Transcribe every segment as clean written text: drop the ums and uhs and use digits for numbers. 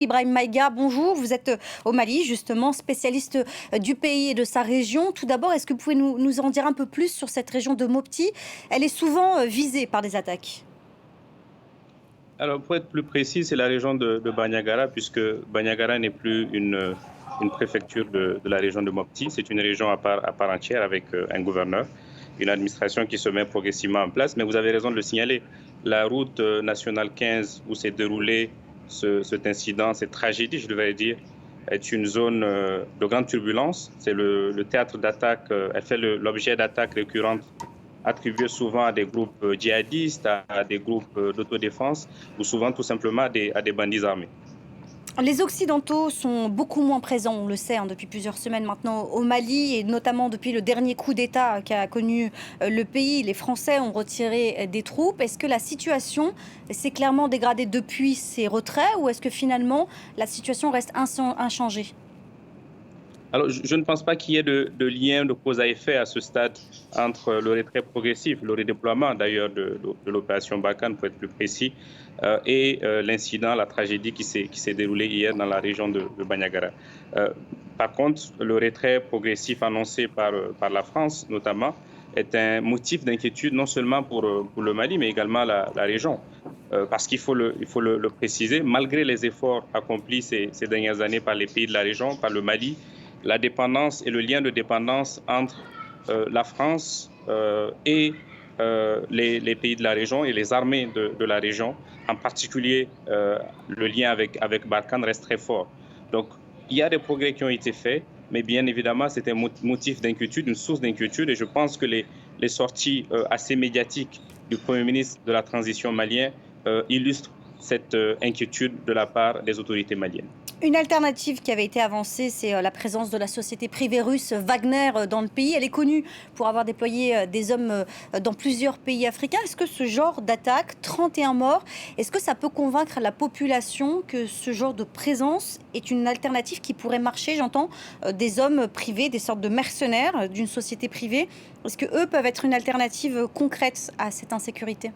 Ibrahim Maïga, bonjour. Vous êtes au Mali, justement, spécialiste du pays et de sa région. Tout d'abord, est-ce que vous pouvez nous en dire un peu plus sur cette région de Mopti? Elle est souvent visée par des attaques. Alors, pour être plus précis, c'est la région de Bandiagara, puisque Bandiagara n'est plus une préfecture de la région de Mopti. C'est une région à part entière avec un gouverneur, une administration qui se met progressivement en place. Mais vous avez raison de le signaler. La route nationale 15 où s'est déroulé cet incident, cette tragédie, je devrais dire, est une zone de grande turbulence. C'est le théâtre d'attaque, elle fait l'objet d'attaques récurrentes attribuées souvent à des groupes djihadistes, à des groupes d'autodéfense ou souvent tout simplement à des bandits armés. Les Occidentaux sont beaucoup moins présents, on le sait, depuis plusieurs semaines maintenant au Mali, et notamment depuis le dernier coup d'État qu'a connu le pays. Les Français ont retiré des troupes. Est-ce que la situation s'est clairement dégradée depuis ces retraits, ou est-ce que finalement la situation reste inchangée? Alors, je ne pense pas qu'il y ait de lien de cause à effet à ce stade entre le retrait progressif, le redéploiement d'ailleurs de l'opération Barkhane, pour être plus précis, et l'incident, la tragédie qui s'est déroulée hier dans la région de Bandiagara. Par contre, le retrait progressif annoncé par la France, notamment, est un motif d'inquiétude non seulement pour le Mali, mais également la région. Parce qu'il faut le préciser, malgré les efforts accomplis ces dernières années par les pays de la région, par le Mali, la dépendance et le lien de dépendance entre la France et les pays de la région et les armées de la région, en particulier le lien avec Barkhane reste très fort. Donc, il y a des progrès qui ont été faits, mais bien évidemment, c'est un motif d'inquiétude, une source d'inquiétude, et je pense que les sorties assez médiatiques du Premier ministre de la transition malien illustrent cette inquiétude de la part des autorités maliennes. Une alternative qui avait été avancée, c'est la présence de la société privée russe Wagner dans le pays. Elle est connue pour avoir déployé des hommes dans plusieurs pays africains. Est-ce que ce genre d'attaque, 31 morts, est-ce que ça peut convaincre la population que ce genre de présence est une alternative qui pourrait marcher? J'entends des hommes privés, des sortes de mercenaires d'une société privée. Est-ce que eux peuvent être une alternative concrète à cette insécurité?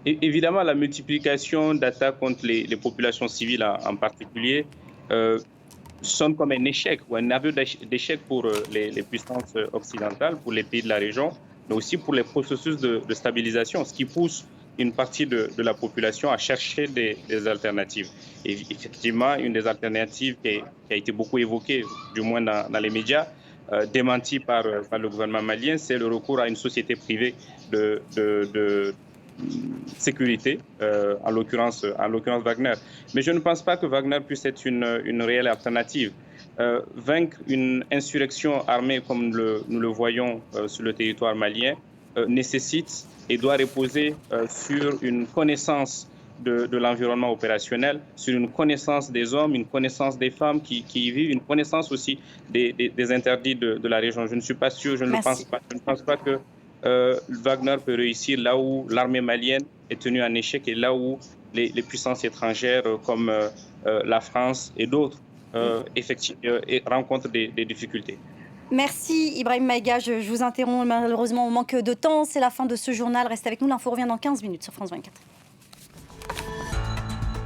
Évidemment, la multiplication d'attaques contre les populations civiles en particulier sonne comme un échec ou un aveu d'échec pour les puissances occidentales, pour les pays de la région, mais aussi pour les processus de stabilisation, ce qui pousse une partie de la population à chercher des alternatives. Et effectivement, une des alternatives qui a été beaucoup évoquée, du moins dans les médias, démentie par le gouvernement malien, c'est le recours à une société privée de sécurité, en l'occurrence Wagner. Mais je ne pense pas que Wagner puisse être une réelle alternative. Vaincre une insurrection armée comme nous le voyons sur le territoire malien nécessite et doit reposer sur une connaissance de l'environnement opérationnel, sur une connaissance des hommes, une connaissance des femmes qui y vivent, une connaissance aussi des interdits de la région. Je ne suis pas sûr, je ne le pense Merci. pas. Je ne pense pas que Wagner peut réussir là où l'armée malienne est tenue en échec et là où les puissances étrangères comme la France et d'autres rencontrent des difficultés. Merci Ibrahim Maïga, je vous interromps malheureusement, on manque de temps, c'est la fin de ce journal, restez avec nous, l'info revient dans 15 minutes sur France 24.